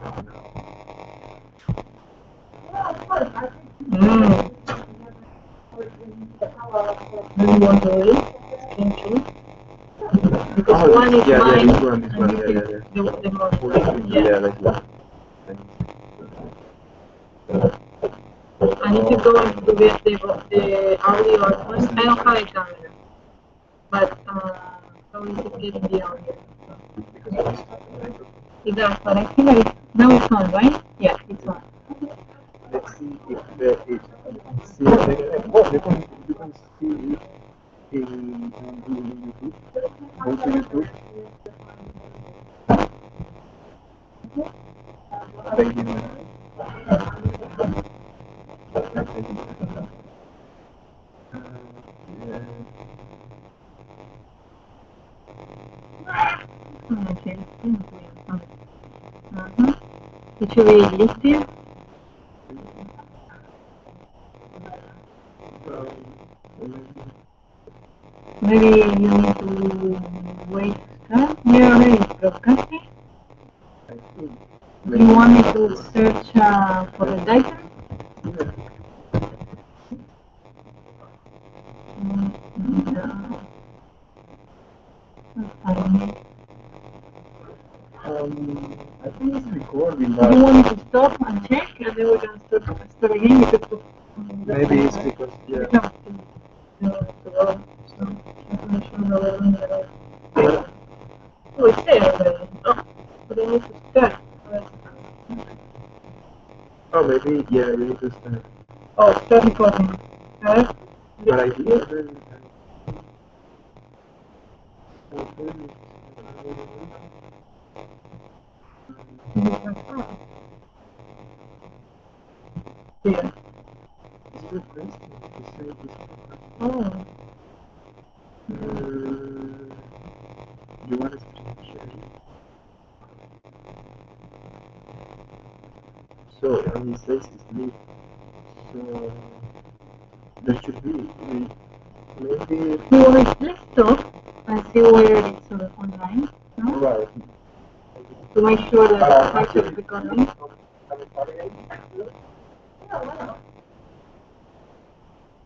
Do you want to read screen two? Because one is mine, this one, and you pick the most. Yeah, like that. And if you go into the audio as well, I don't have a camera, but how is it getting the audio? It does, but I think that now it's on, right? Yeah, it's on. Let's see if see well, you can see it in YouTube. Go to YouTube. Thank you. Okay. It should be listed. Maybe you need to wait. You're already broadcasting. You want me to search for the data? I think it's recording. Do you want me to stop and check, and then we can start again? Because maybe it's because Oh, it's there already. Oh, but I need to start. Oh, maybe, yeah, we need to start. Oh, start recording. But I did. Yeah. Oh. You want to share it? So, and it says it's leave. So, that should be maybe. So let's stop and see where it's online. No? Right. To make sure that the part is recording.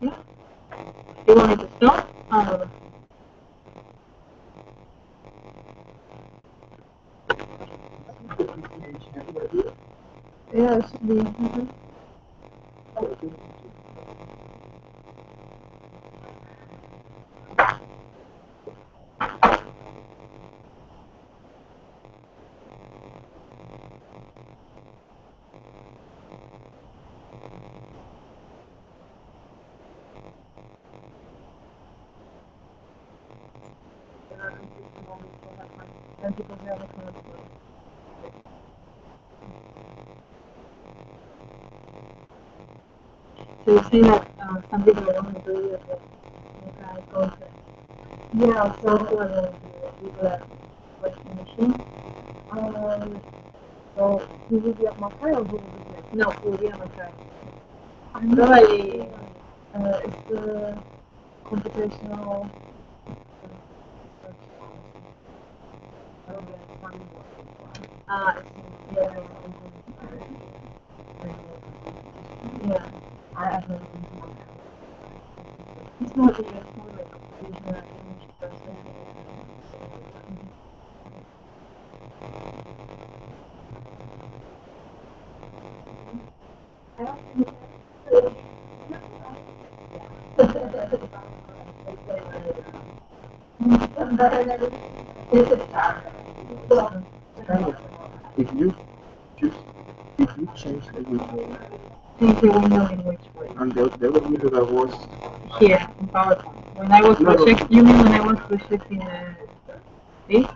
Yeah. You want it to stop? Yeah, it should be. So you say that some people don't agree with the concept. Yeah, so people are questioning machine. So you will be at my file or you will be here? No, you will be at my file. Probably it's the computational yeah. I have never been to one. It's not the English person. If you change the window, Change the window in which way? And the other window that was here in PowerPoint. When I was projecting, you mean when I was projecting this? It's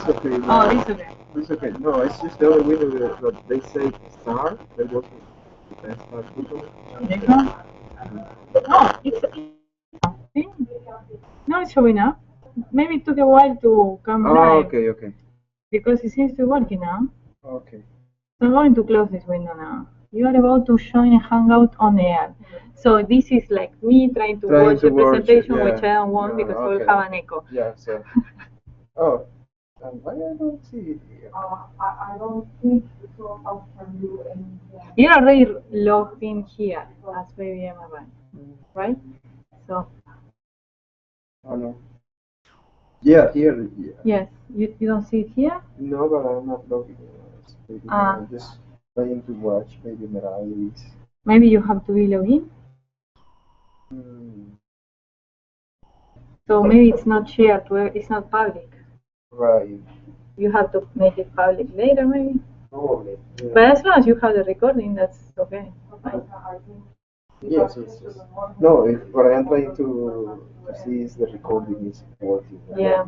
okay. Oh, it's okay. It's okay. No, it's just the other window that they say star. That wasn't the star window. This one? Oh, it's no, it's showing up. Maybe it took a while to come live. Okay. Because it seems to be working now. Okay. So I'm going to close this window now. You are about to join a hangout on air. So this is like me trying to watch the presentation, which I don't want because I will have an echo. Yeah, so. Oh, why I don't see it here? I don't think the two of us can do anything. You're already logged in here as Baby Emma, right? So. Oh no. Yeah, here. Yeah. Yes, you don't see it here? No, but I'm not logging in. I'm just trying to watch maybe Mercedes. Maybe you have to be logged in? So maybe it's not shared, it's not public. Right. You have to make it public later, maybe? Probably. Yeah. But as long as you have the recording, that's okay. Yes, yes, yes. No, what I am trying to see is the recording is working. Yeah.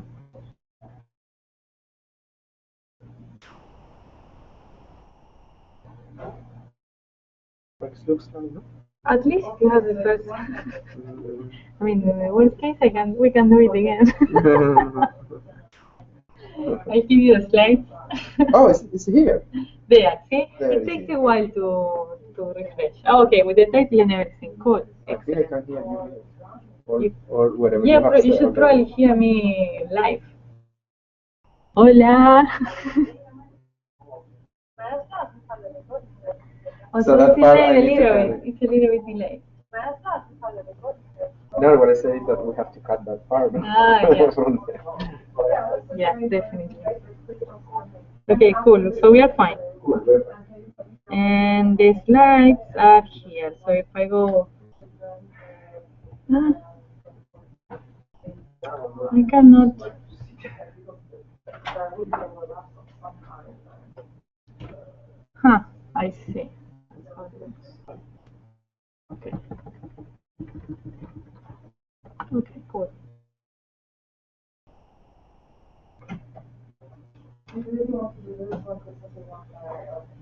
Looks fine, no? At least you have the first. I mean, in the worst case, we can do it again. I give you the slides. Oh, it's here. There, see? There it takes a while to refresh. Oh, okay, with the title and everything. Cool. I think I can hear you. Or whatever. Yeah, but you should probably hear me live. Hola. So that part I need to cut it. It's a little bit delayed. No, what I say is that we have to cut that part. Yeah. From there. Yeah, definitely. Okay, cool. So we are fine. And the slides are here. So if I go, I cannot. Huh, I see. Okay. Okay, cool. I really want to do this one because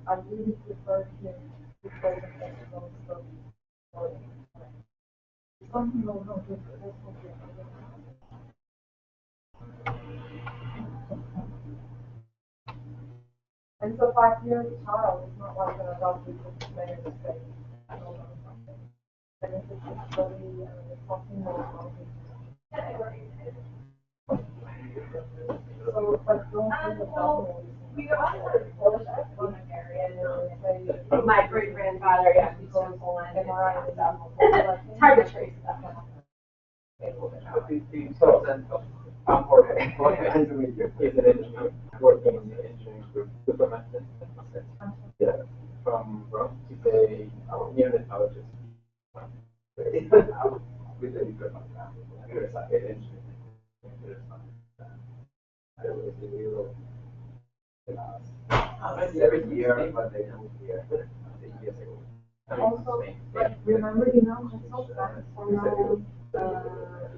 I really prefer to play the festival stuff. Something will help with this one. And so 5 years child is not like an adult who just made a mistake. And if it's a study and it's something more so, but don't think about we are my great grandfather, yeah, he's so cool and MRI and stuff. It's hard to trace stuff. I'm Jorge. Nice to meet you. He's an engineer working in the engineering group. Yeah. From Rome. He's a neonatologist. Every year, but they don't hear. Years ago. also, remember, you know, just so fast, so now,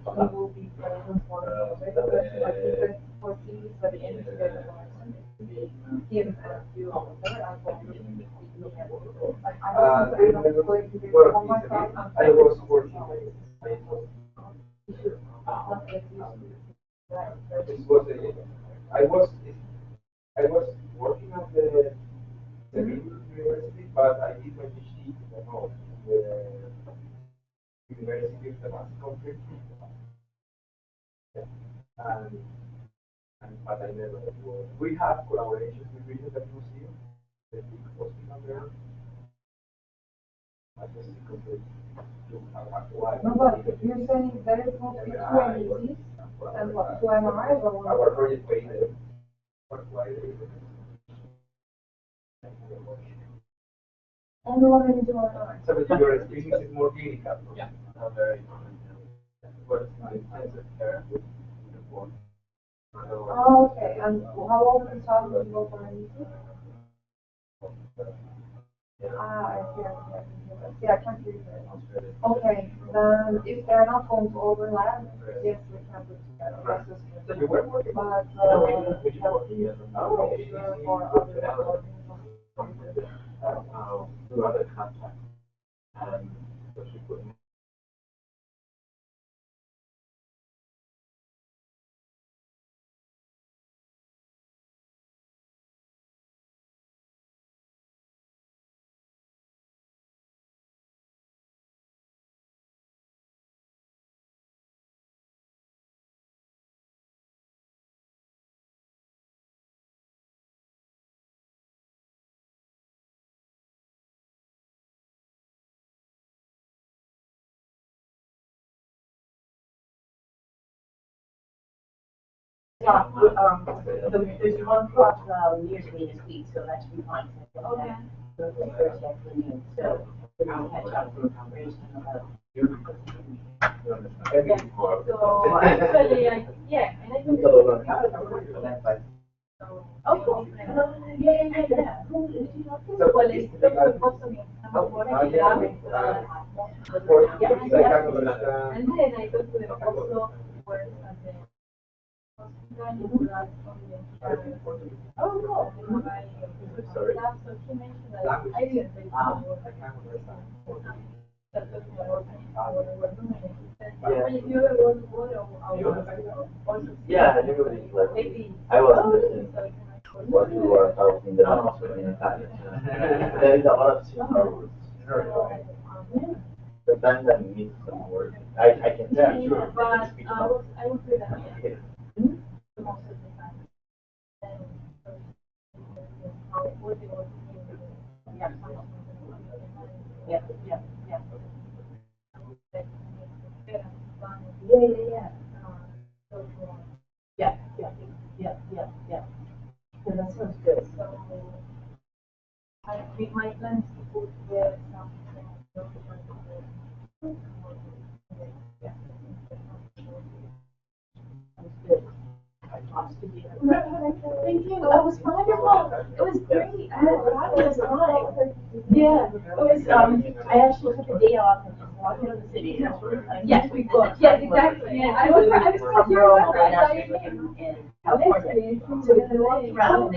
he will be present for the for series at the end of the him and you all there, I will be I was working. I was working at the university, but I did my PhD in the University of the Last Country. But I never was. We have collaborations with regions that museum, the big hospital there. I just complete. No, but you're saying there is no two MRIs and what, two MRIs or one? Our project paid it. Only one is one MRI. So your experience is more clinical. Yeah. Very but intensive care with the phone. Oh, okay. And how old is the child when you go for an ET? I see. See, I can't hear you very well. Okay, then if they're not going to overlap, yes, we can put together. That's just but for other Other contacts. So she put stop. There's one cross near to me this week, so that should be fine. Okay. So Thursday afternoon, so we're gonna catch up and raise them about. So actually, yeah, and I think. Oh, cool. Yeah. Who did you talk to? So, ¿cuál es el propósito? And then I go to the also work at the hospital. Oh, no. So he mentioned that I didn't say Yeah, everybody's like, I was what you are talking about in Italian. There is a lot of similar words. Sometimes I miss some words. I can see sure. But I was with that. Most of the time. Yeah. Yeah. Yeah. So that sounds good. So my plan is to put there some Thank you. It was wonderful. It was great. I had a fabulous time. Yeah. It was. I actually took a day off and just walked around the city. Yes, we booked. Yes, exactly. Yeah. I was from Rome, and actually in California. So we walked around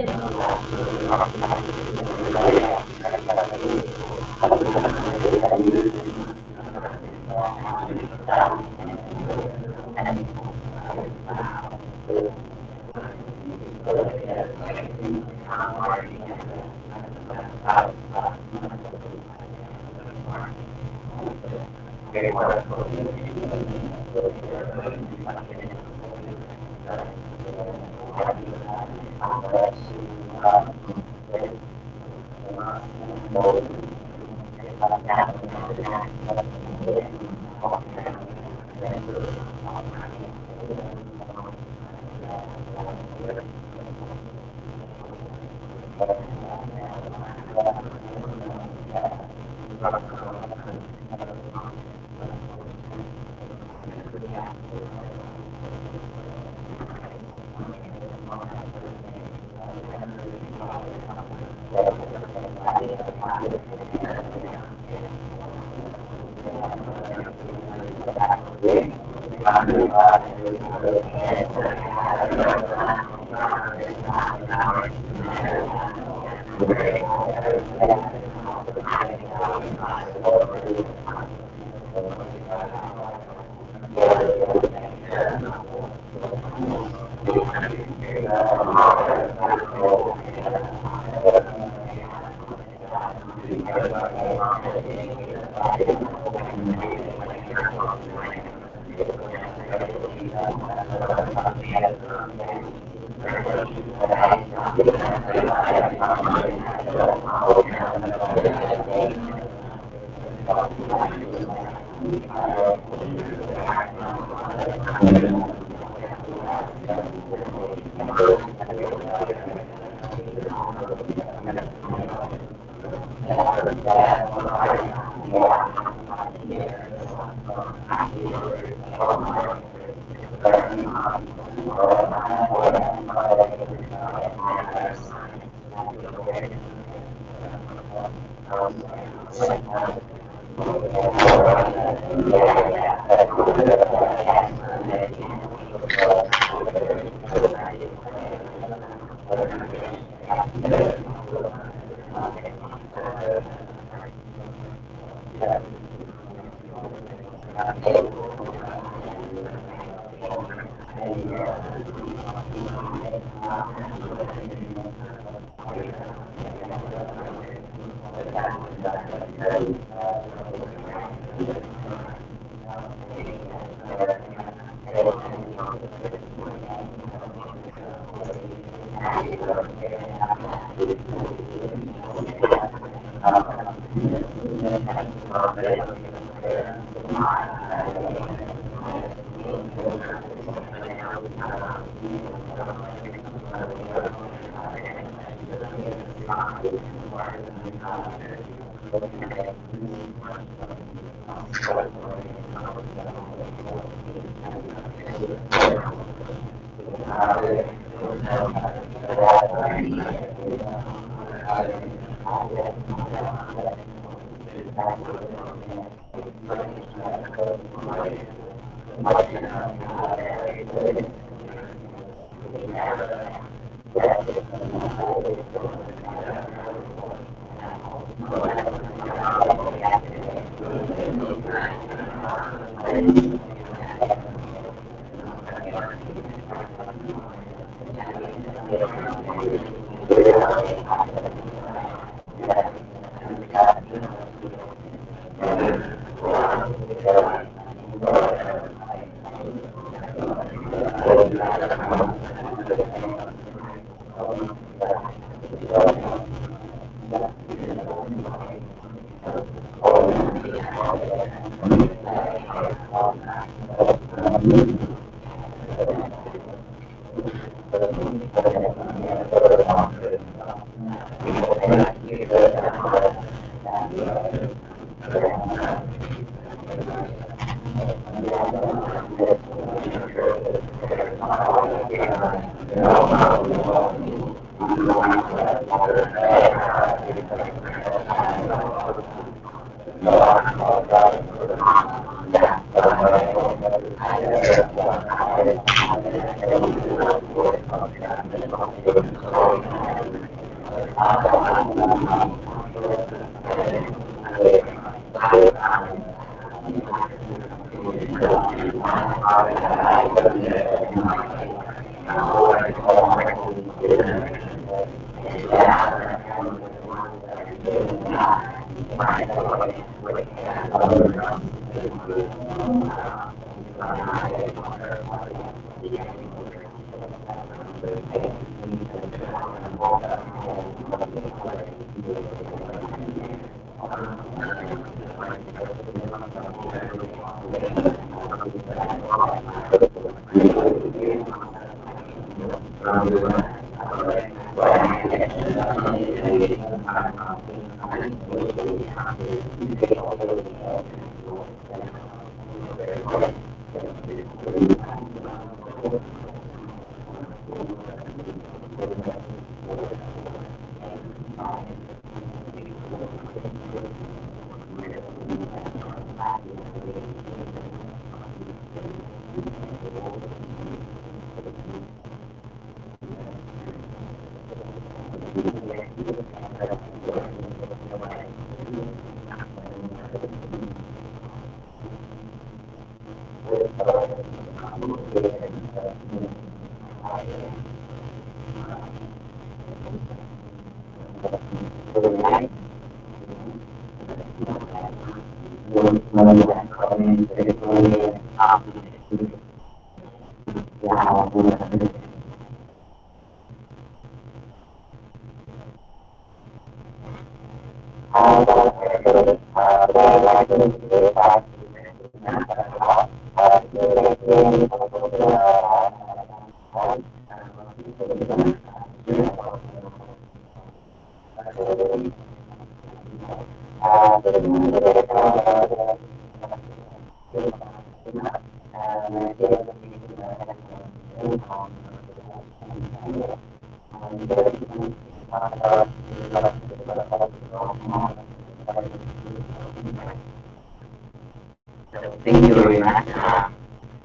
Thank you very much.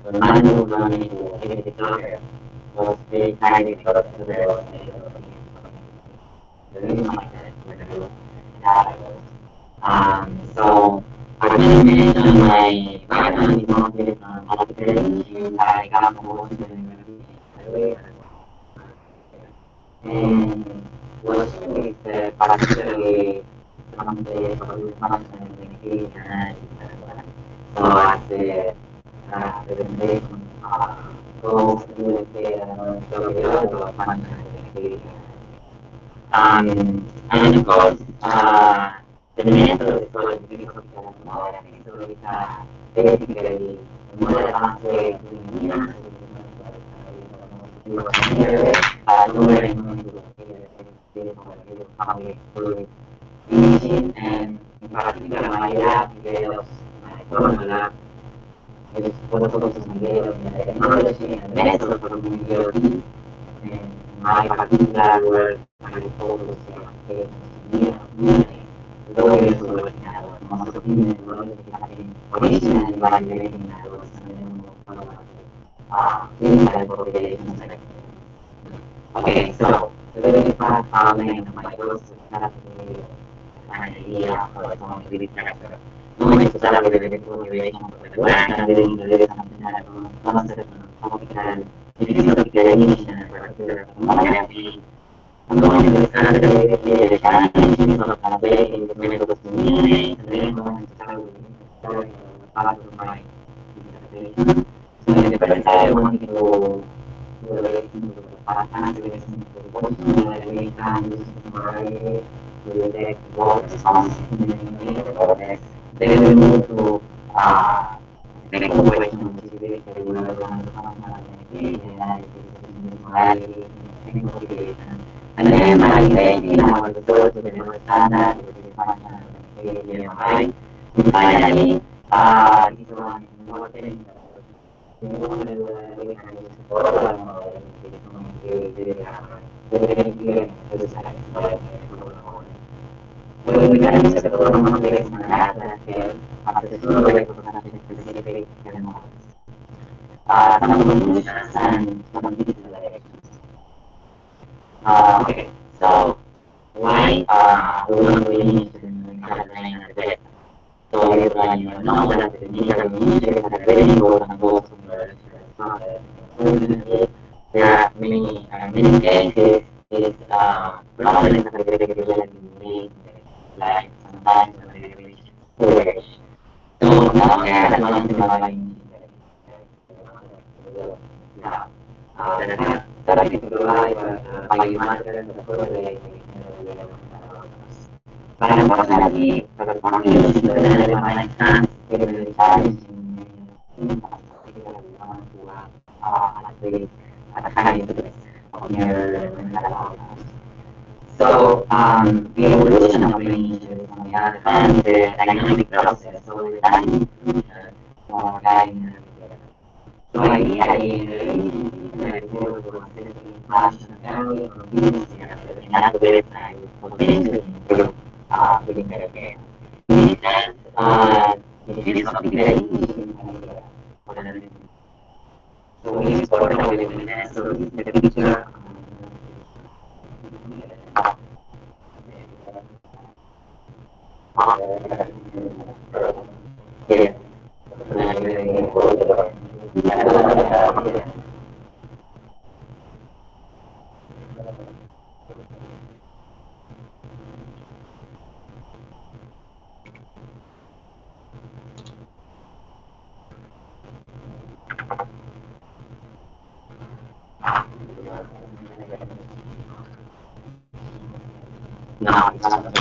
The manual learning editor was very kind because the reason like that with the so I just mentioned my background is not based on architecture. I got promoted and was with particularly from the management education. So as a presentation goes to the management education. And of course, the method is called critical modeling. So it's basically a more advanced way of doing and in particular my lab develops my formal lab is focused on developing the technology and method for doing DOT. And my particular work, I focus on community. Though we also working at most of the happening originally by developing networks and clinical populations. Okay, so the very fast outline of my course is an idea for its own living character. Knowing to celebrate the population of the work and living the living something that concept and topical, philosophical initiation and particular commonality. I'm going to discuss the challenges of translating the methods to communicate and then going to start with the story part of my dissertation. So in the first I want to relate to the answers to the question that we can use my related work response in the context. Then we move to second question, which is basically whether and then my training, I was exposed to the more standard, which is functional behavior of mind. And finally, this one is more technical. We can use program model, which is very clear exercise. When we can use the program model based on data scale, as a sort of specific models. Some conclusions and some digital directions. Okay, so why we want to use the category and the data? So everyone you know that the digital communication has a very important role to merge. Unfortunately, there are many cases is problems that are very made, like sometimes when they reach storage. So now we are going to provide that we provide biomaterials that correlate with but unfortunately, the formulation of the defined stance is very challenging particularly ones who are at least at a high interest of near outcomes. So, the evolution of ranges on the other hand, the dynamic process, so the dynamic functions for guiding so ideally, the range is able to assess the functionality of community and at the website with potentially improve within the game. In this sense, it is something very interesting idea for the living. So we export the willingness to use the picture. Yeah. No, it's not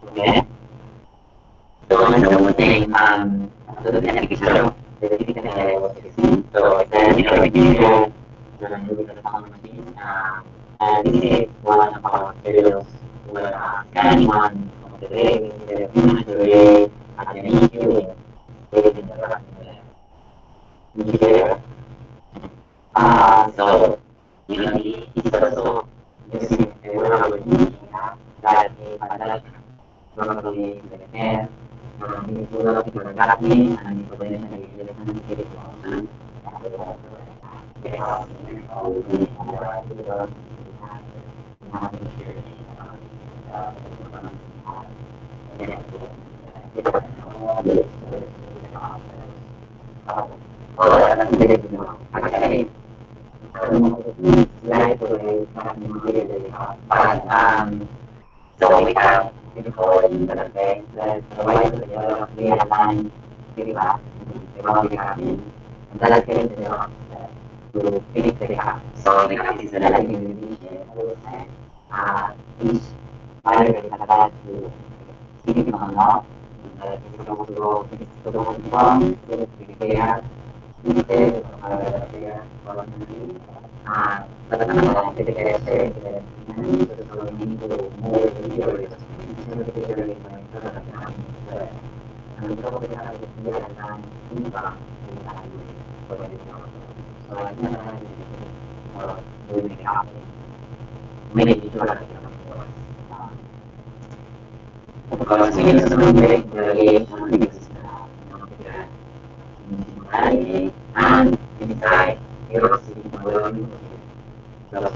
Okay. So one thing, so the next picture, the typical was 16. So then, we do the movie the common machine. And this is one of our materials where scanning one of the way, the imagery, and the making within the here. So, it's also using a wearable that is like probably the hair, it's a lot of people gathering and potentially electronic so we have beautiful interface that provides a lot of clear line, feedback, about the happening, and that can to finish the gap. So the gap is relatively efficient, each variable has got to significant enough, it's supposed to go from to prepare, detail, but the preparation so we need to move the materials and probably have a clear line feedback so I can doing it up. Maybe to because we use some very and inside you're seeing the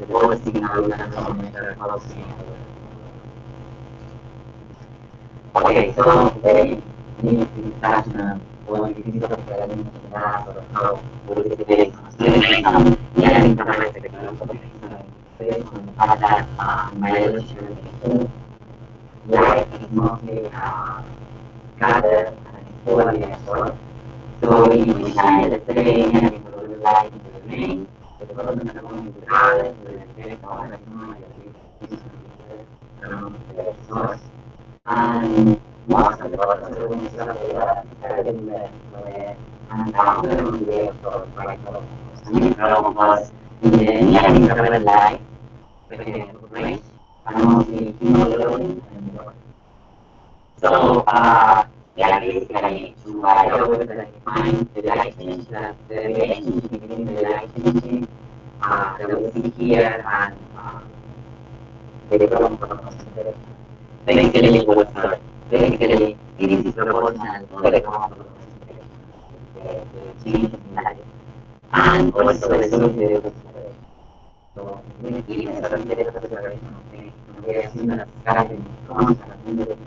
lowest signal and policy. Okay, so they need to be passionate when you think of the how what is the base yeah, implement the based on the fact that my relationship life is mostly gathered and fully absorbed. So if we shine the train and we put the light into the rain, the problem is going to balance the effect on the source. And most of the problems are going to and down the way of right problem was in the near infrared light with the range and mostly hemoglobin and more. So, yeah, basically, to define the light change, that the relationship between the light changing that we see here and the problem considered. Basically, what's basically, it is proportional to the problem the change in light and also the solution. So, we give a certain consideration of things, we assume that scattering constant.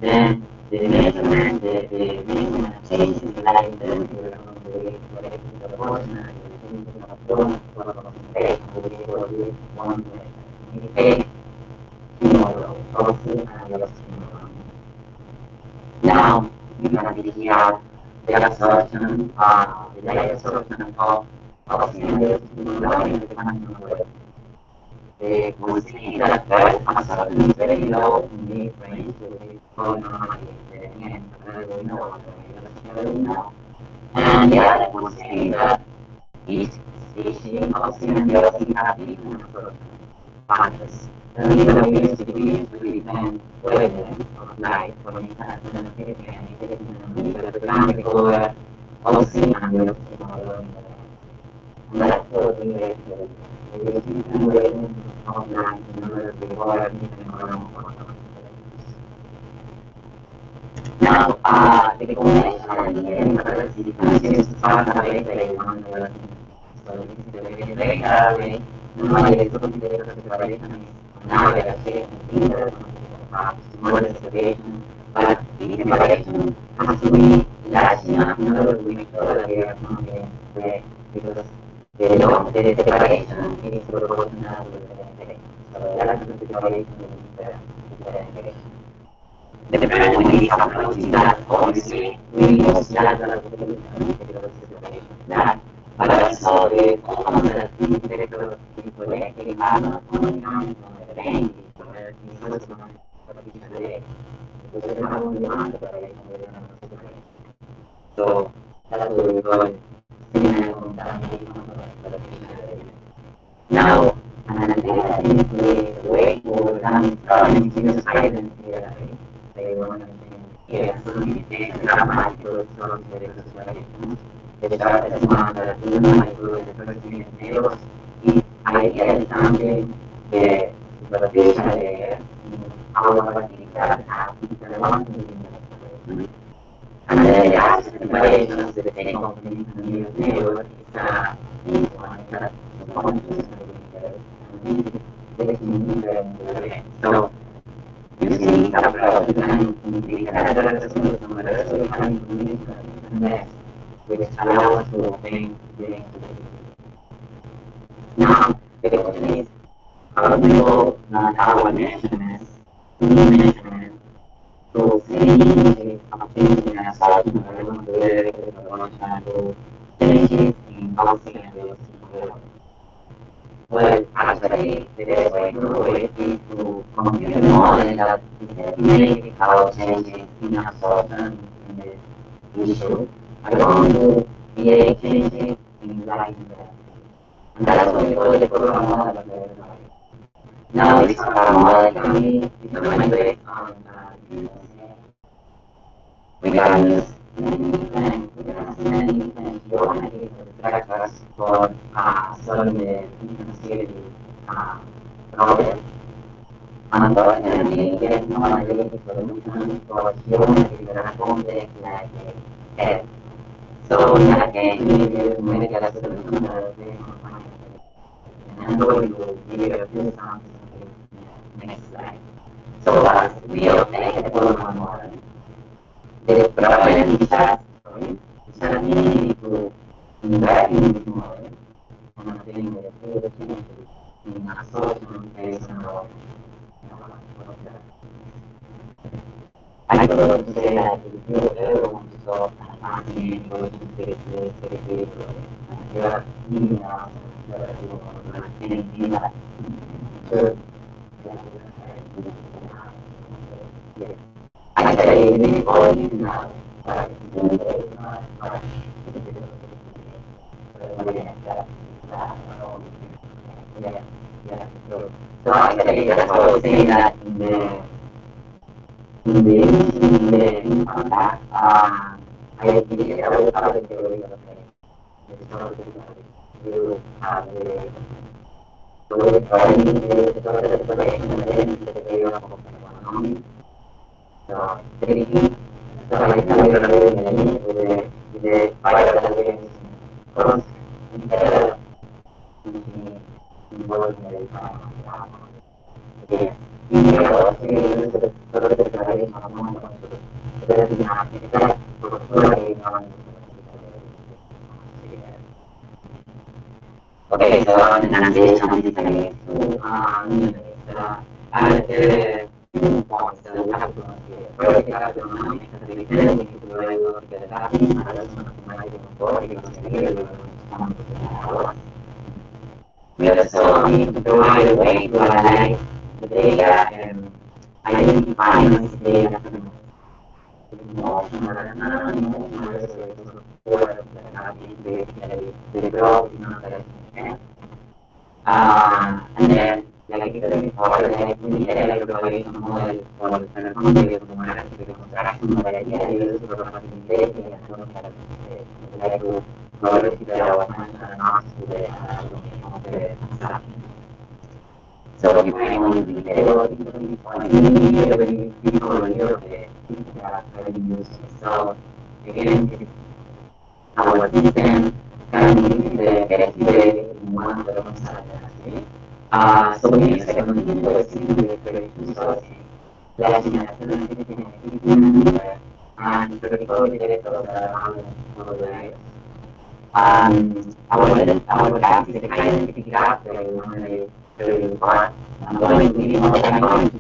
Then the measurement, the measurement changes in light density around the proportional one indicate tomorrow also and now you can see here the absorption, the light absorption of oxygen is low in the consumer. The consider that absorption is very low in the range of the pulmonary and we know. And the other consider that each species of oxygen dioxide have different absorption factors. And these are used to depend wavelength of light, for instance, and recover oxygen and dioxide. And that's what we make the wavelength of light in order to recover different. Now, the conventional engineering classification is part of the one so this is the regular way. Normally, the classification is now the smaller separation, but the separation has to be large enough in order to make sure that they are not the because the separation is proportional to the separation. So the larger the separation is the separation. The problem with this approach is that obviously we use lateral that, but also the components that the director is collecting are not only coming from the range, where it's also not particularly because they have only one separation. So that's what we call signal contamination. Now, the way to overcome this problem is to use silence here. They want to here, so the grammatical source of the expression. The shortest one that we might do in the first unit tables is ideally something the superficial layer in our particular and the last separation of the same component in the table is one that so using the approach, you can indicate another which allows us to obtain the now, the question is, how do we go our measurements, to see obtaining a certain level to changes in oxygen. Well, actually, the best way to do it is to compute a model that estimates how changes in absorption in the tissue are going to create changes in light intensity. And that's what we call the program model of the light. Now, this program model can be determined based on we can use many geometry structures for solving the differential problem. Unfortunately, there is no analytic solution for geometry that are complex like F. So in that case, we use numerical solutions that are very confined. And I'm going to give you a few examples in the next slide. So as we obtain the program model, the problem is that we need to invert in this model and obtain the full changes in absorption based on I could say that if you ever want to solve an fascinating equation very you are needing out anything that I say we all need now. So actually that's what I was saying that in the contact, I believe I will have the theory of you have the problem the total explanation and then the theory of economy. So everything so I can relate with the fire that is cross involved in the okay, so the transition is to points that we have to consider. First, we have to know luego de la we also need to provide a way to analyze the data and identify noisy data from emotional and non-emotional sources of work that have been developed in organizations. And then, like I said before, like we need a evaluation model for the context of the construction of the idea used for facilitating and like to glorify our attention and not to the transaction. So we might only be able to really people aware of the things that are already used. So again, our system can be the best way in one of the concepts. So we use a continuous integration sources, flashing and critical directors around the life. Our task is to identify the very part. I'm going to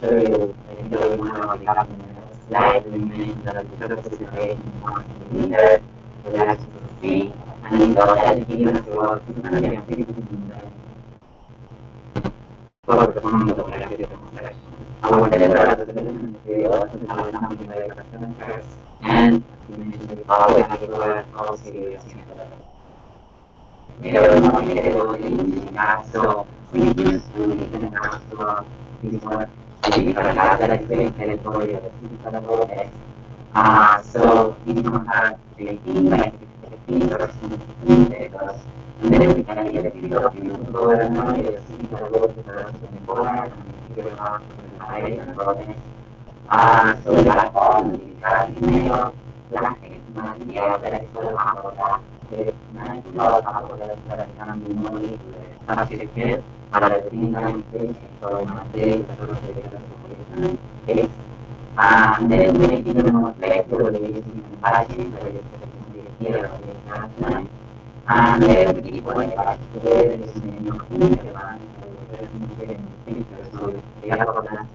show you a video in one of the slides. We mentioned that the participation in the relaxed free and in the other given us about 650 for the performance of the transaction. Our delivery materials are something like customer service and we mentioned before we have to all serious. We are not able to use that, so we use to listen and ask to before we can have that experience territory of the physical text. So we don't have the thing like the things or something because and then we can get a video of you to go and know the physical world to the important and figure out the high and broadness. So that all the email, plastic, material, that is all about that. The manipular algorithms that can be money substitute para the thing that is so material is and then we need to know flexible using comparison and then we keep going back to the new thing so they are organized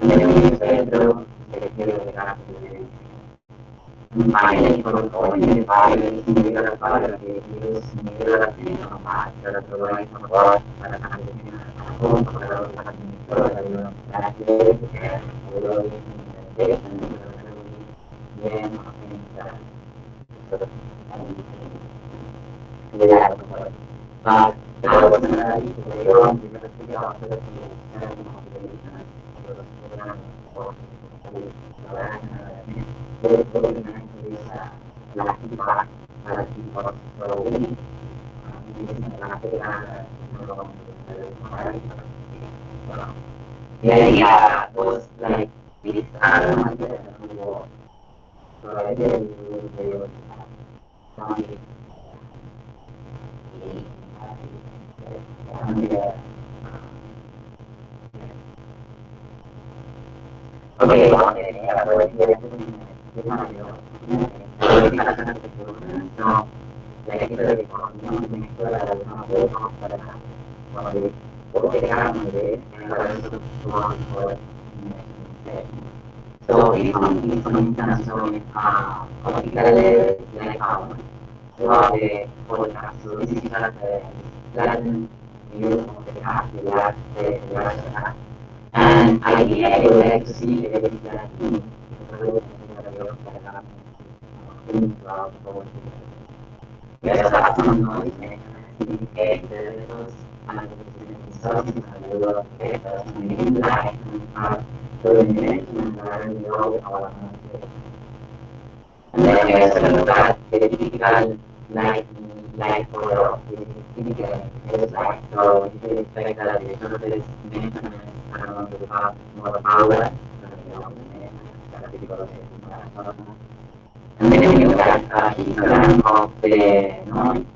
and then we use the finally, for only the value similar color reviews, similar attention match, that provide support para sa kanila kung pagkaroon sa kanila at following implementation, then but that was not easy to do because we also have the idea was like this so I did okay, so like I said before, we want to make sure that we have all confidence so if something for instance so particularly like throughout the podcast, so this is like the Latin view of the past, the last and ideally I would like to see the Latin we also have some noise indicate the levels and the sources and the level of characters and the light and the dimension and all our and then we also look at the typical light color of the typical light. So you should expect that the surface dimensions are going to have more power and then we look at histogram of the noise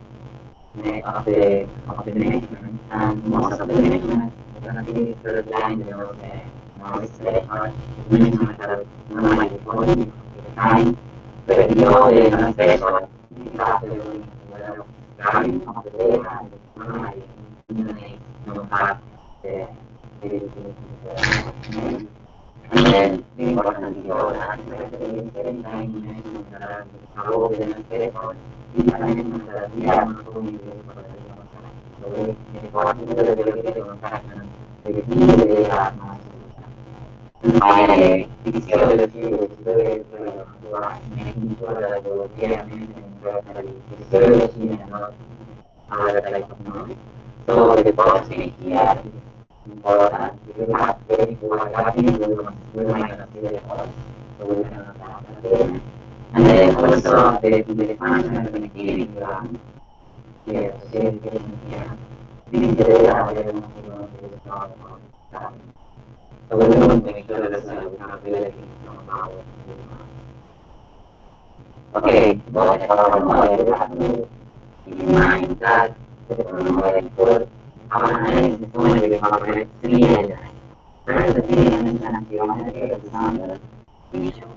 of the measurement and most of the measurements are going to be third line of the noise threshold measurements are normally recording the time but below the noise threshold we have the level of value of the data and normally units don't have the ability to And then the important thing about that is that the same time you mentioned that how the next effort is a mention that we are not going to for the contact. So the important is that the contact and the key they are not I physiology is very making sure that we are maintaining properly physiology and not other type of noise. So the policy here is important. We have very poor happening, we might not see the pulse, so we cannot have that. And then also the functional connectivity here, association here, these data are very much so we want to make sure that we have ability from our okay, but we have to keep in mind that the model for our analysis is going to incorporate three elements. First, the dimension and geometry of the sample issue,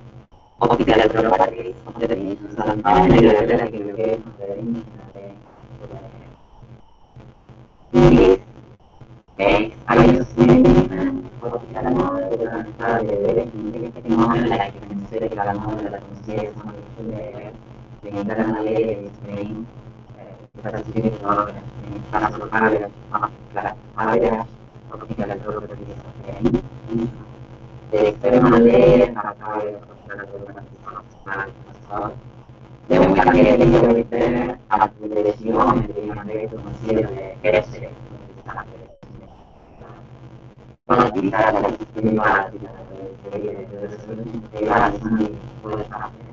optical properties of the tissues, and finally the relative location of the image in this case, I use movement optical model to transfer the electric model like an spherical model that considers only the internal layer is brain, the specific organ, the optical average optical properties of brain. The external layer has average optical properties of then we can get a little bit better at the geometry and try to consider the S-shape. But these are like inequalities, the resolution of the inequalities only for the factor.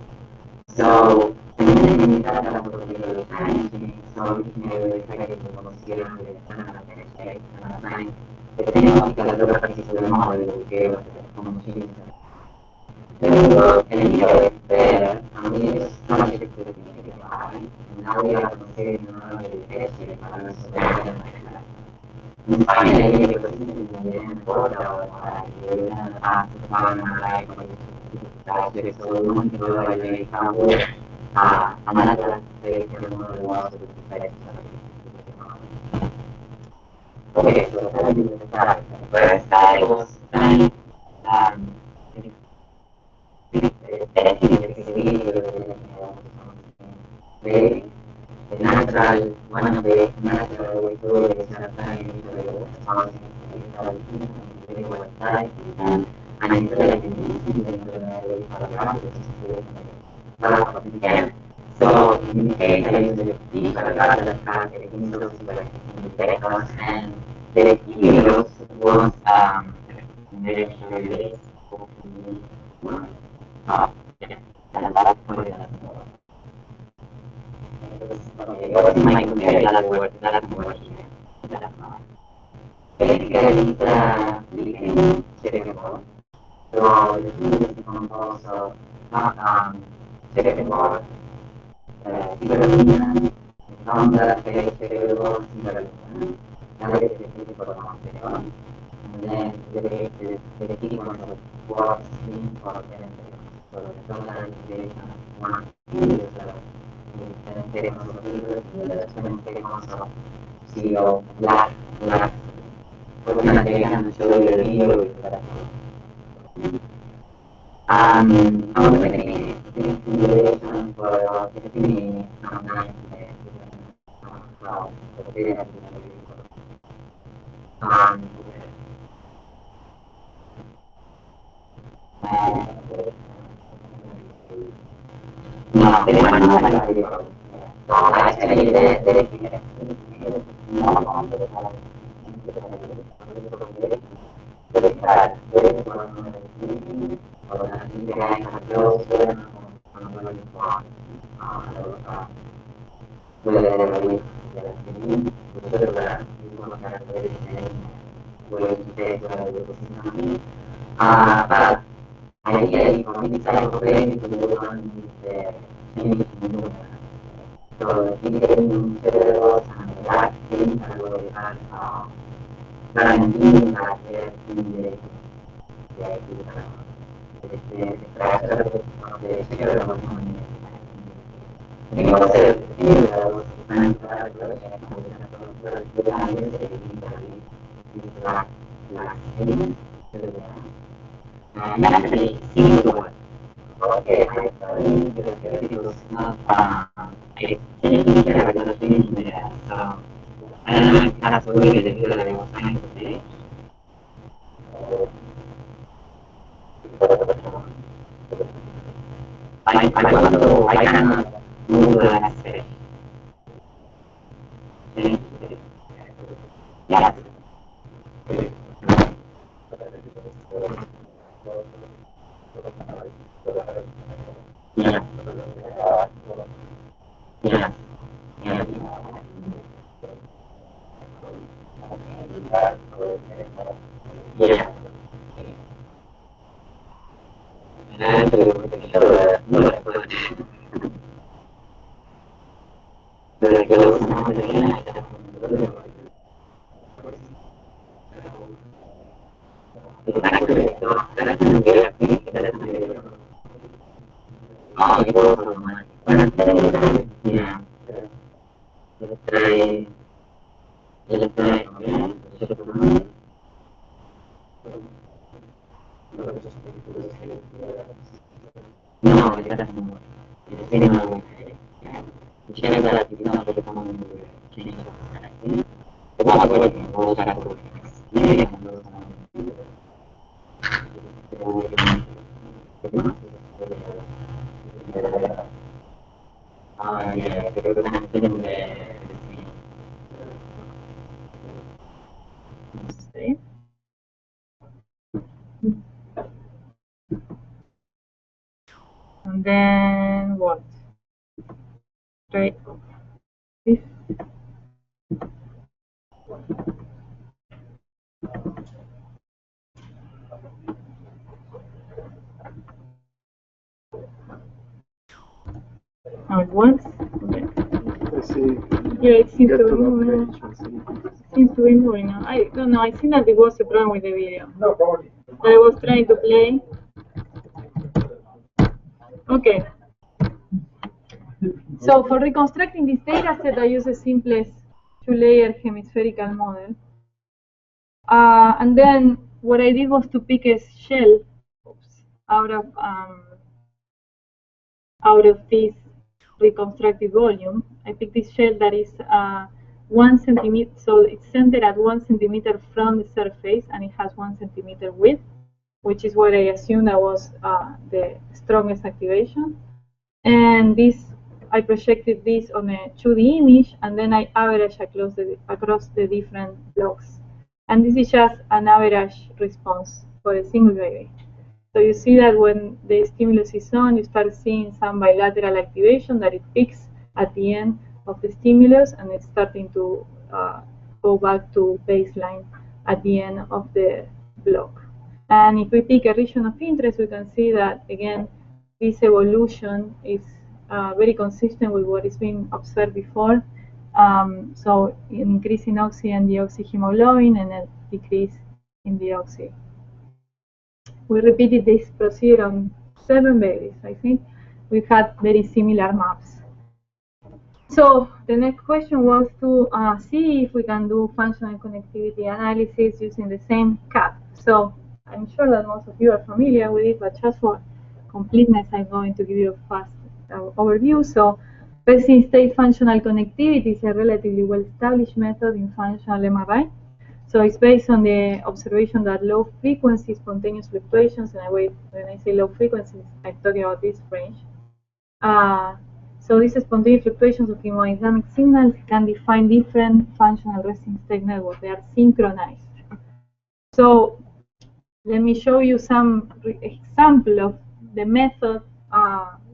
So, the minimum data of the time change, so we can effectively consider the external shape and assign the same optical properties to the model we gave the machine. Then we go a little bit better, and we use subject to the and now we are considering not only the S-shape, but also the external shape. And finally, because this is the end product you will have to find a life so we want to go by the example another spectral model was to be okay, so that is the start. First, I was trying the natural, one of the natural ways to do it is applying the something and so in this case I use the visual data that has the initial vectors and the heroes was measure and that's for the what my computer doesn't work here. Basically, we can checkable. So the tool is composed of checkable, cyberluminance, number phase checkable, cyberluminance, and the physical checkable, and then the sequence of work stream for the so the total is 1 7 seconds of zero black. We're gonna take and show you the video with that. I'm going to make simulation for 15 minutes and 9 minutes. No, they were not like video. No, actually, but ideally, for me, this type of training to do on the changing movement. So, indicating cerebrals and reacting and we have guaranteeing that the structure of the cerebral because cerebrals and actually see the word. Okay, it was not I didn't care about the things there. So that's what we did that I was trying to say. I cannot move the next page. Yes. Yeah. Yeah. Yeah. Yeah. And yeah. No, it doesn't work. It's cinema. Diceva che la attività non poteva non e poi quello che non lo sarà tutto. Yeah, credo che non See? And then what? Right. This. Now it works. Okay. Yeah, it seems to be moving. Seems to be moving now. I don't know. I think that it was a problem with the video. No, probably. That I was trying to play. Okay. So for reconstructing this data set, I use the simplest two-layer hemispherical model. And then what I did was to pick a shell out of this reconstructed volume. I picked this shell that is 1 centimeter, so it's centered at 1 centimeter from the surface, and it has 1 centimeter width, which is what I assumed that was the strongest activation. And this, I projected this on a 2D image, and then I averaged across the different blocks. And this is just an average response for a single baby. So you see that when the stimulus is on, you start seeing some bilateral activation, that it peaks at the end of the stimulus, and it's starting to go back to baseline at the end of the block. And if we pick a region of interest, we can see that, again, this evolution is very consistent with what is being observed before. So an increase in oxy and deoxyhemoglobin, and a decrease in deoxy. We repeated this procedure on 7 babies, I think. We had very similar maps. So the next question was to see if we can do functional connectivity analysis using the same cut. So I'm sure that most of you are familiar with it, but just for completeness, I'm going to give you a fast overview. So persistent state functional connectivity is a relatively well-established method in functional MRI. So it's based on the observation that low frequency spontaneous fluctuations, and when I say low frequency, I'm talking about this range. So these spontaneous fluctuations of hemodynamic signals can define different functional resting state networks. They are synchronized. So let me show you some example of the method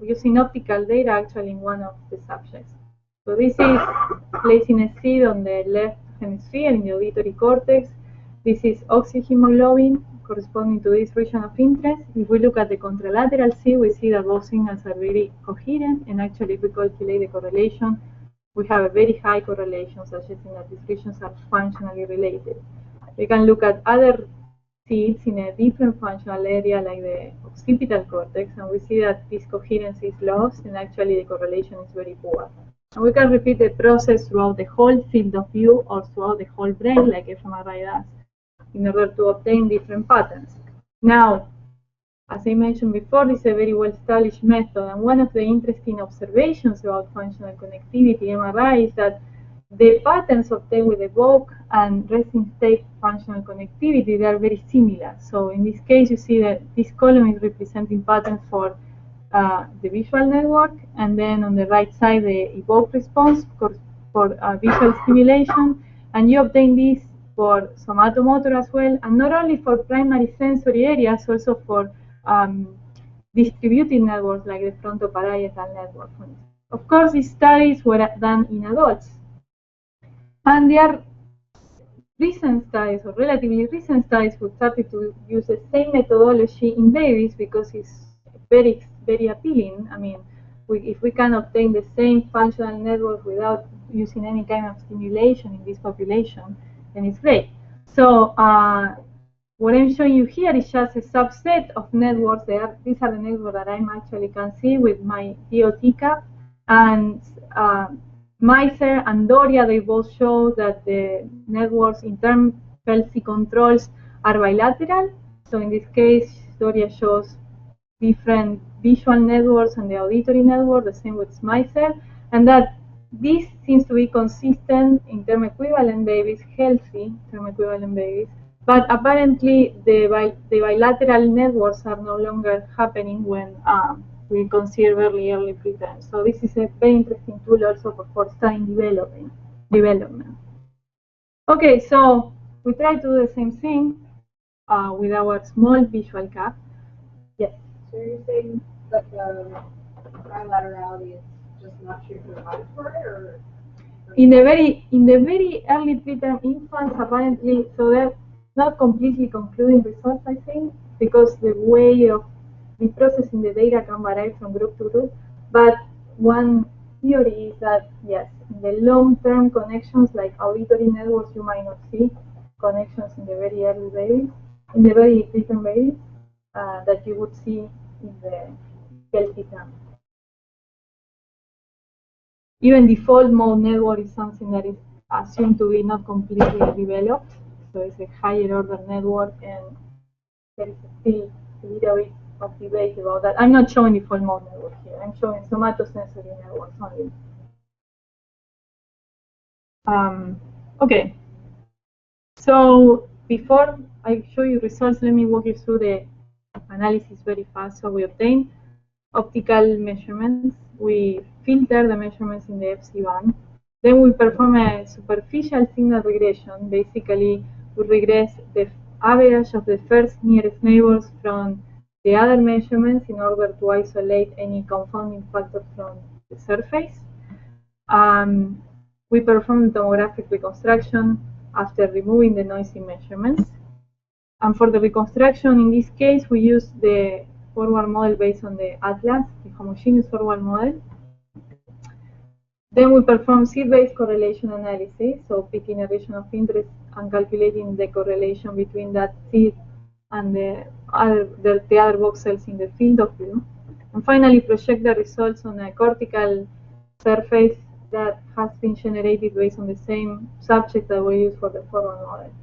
using optical data actually in one of the subjects. So this is placing a seed on the left hemisphere in the auditory cortex. This is oxyhemoglobin corresponding to this region of interest. If we look at the contralateral seed, we see that both signals are very coherent, and actually if we calculate the correlation, we have a very high correlation suggesting that these regions are functionally related. We can look at other seeds in a different functional area like the occipital cortex, and we see that this coherence is lost, and actually the correlation is very poor. And we can repeat the process throughout the whole field of view or throughout the whole brain like fMRI does in order to obtain different patterns. Now, As I mentioned before, this is a very well-established method, and one of the interesting observations about functional connectivity, MRI, is that the patterns obtained with evoke and resting state functional connectivity, they are very similar. So in this case, you see that this column is representing patterns for the visual network, and then on the right side, the evoke response for visual stimulation, and you obtain this for somatomotor as well, and not only for primary sensory areas, also for distributed networks like the frontoparietal network. Of course, these studies were done in adults, and there are recent studies, or relatively recent studies, who started to use the same methodology in babies because it's very, very appealing. I mean, if we can obtain the same functional network without using any kind of stimulation in this population, then it's great. So what I'm showing you here is just a subset of networks. These are the networks that I actually can see with my DOT cap. And Meiser and Doria, they both show that the networks in term Felsi controls are bilateral. So in this case, Doria shows different visual networks and the auditory network, the same with Meiser, and that this seems to be consistent in term equivalent babies, healthy term equivalent babies. But apparently, the bilateral networks are no longer happening when we consider early preterm. So this is a very interesting tool also for studying development. Okay, so we try to do the same thing with our small visual cap. Yes. So you're saying that the bilaterality is just not true for the auditory, or? In the very early preterm infants, apparently, so they're not completely concluding results, I think, because the way of reprocessing the data can vary from group to group. But one theory is that, yes, in the long-term connections like auditory networks, you might not see connections in the very early babies, in the very preterm babies, that you would see in the healthy term. Even default mode network is something that is assumed to be not completely developed. So it's a higher order network, and there is still a little bit of debate about that. I'm not showing default mode network here. I'm showing somatosensory networks only. Okay. So before I show you results, let me walk you through the analysis very fast. So we obtain optical measurements. We filter the measurements in the FC band. Then we perform a superficial signal regression. Basically, we regress the average of the first nearest neighbors from the other measurements in order to isolate any confounding factor from the surface. We perform tomographic reconstruction after removing the noisy measurements. And for the reconstruction, in this case, we use the forward model based on the atlas, the homogeneous forward model. Then we perform seed-based correlation analysis, so picking a region of interest and calculating the correlation between that seed and the other box cells in the field of view. And finally, project the results on a cortical surface that has been generated based on the same subject that we use for the forward model.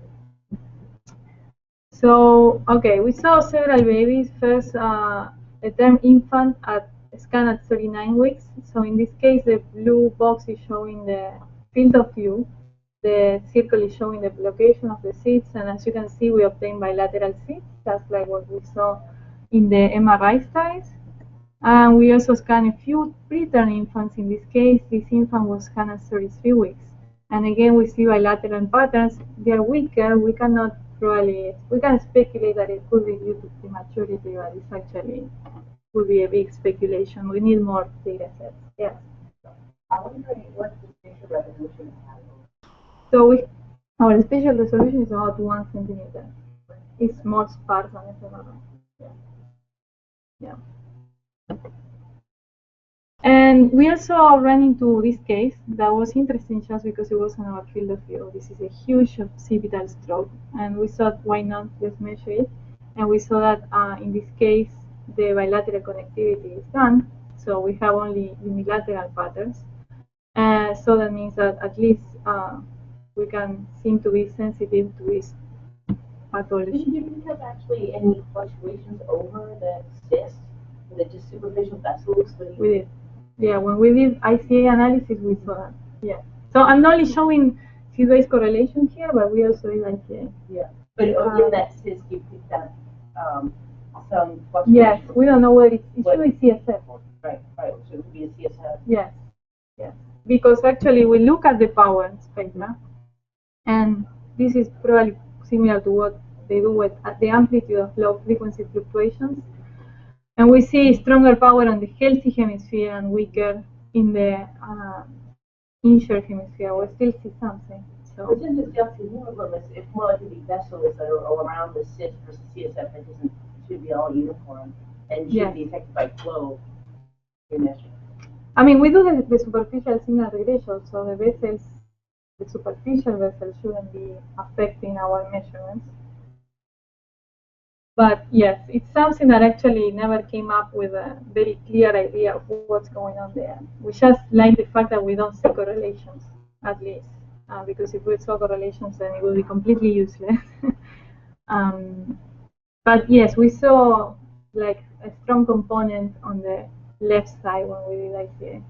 So, okay, we saw several babies. First, a term infant at scan at 39 weeks. So in this case, the blue box is showing the field of view. The circle is showing the location of the seeds. And as you can see, we obtain bilateral seeds, just like what we saw in the MRI studies. And we also scan a few preterm infants. In this case, this infant was scanned at 33 weeks. And again, we see bilateral patterns. They are weaker. We cannot we can speculate that it could be due to prematurity, but it's actually would be a big speculation. We need more data sets. Yes. I wonder what the spatial resolution is. So our spatial resolution is about 1 centimeter. It's more sparse than fMRI. Yeah. And we also ran into this case that was interesting just because it was on our field of view. This is a huge occipital stroke, and we thought, why not, let's measure it. And we saw that in this case, the bilateral connectivity is done, so we have only unilateral patterns. So that means that at least we can seem to be sensitive to this pathology. Did you pick up actually any fluctuations over the cyst? The just superficial vessels? We did. Yeah, when we did ICA analysis, we saw that. Yeah. So I'm not only showing few-based correlation here, but we also did ICA. Yeah. But in that cyst, you picked up some fluctuations. Yes, we don't know whether it's usually CSF. Right. So it would be a CSF. Yes. Because actually we look at the power spectra, and this is probably similar to what they do with the amplitude of low frequency fluctuations. And we see stronger power on the healthy hemisphere and weaker in the injured hemisphere. We still see something. So since it's deoxyhemoglobin, it's more likely to be vessels that are around the cyst versus CSF that should be all uniform and should be affected by flow in measurement. I mean, we do the superficial signal regression, so the vessels, the superficial vessels shouldn't be affecting our measurements. But yes, it's something that actually never came up with a very clear idea of what's going on there. We just like the fact that we don't see correlations, at least, because if we saw correlations, then it would be completely useless. But yes, we saw like a strong component on the left side when we did ICA.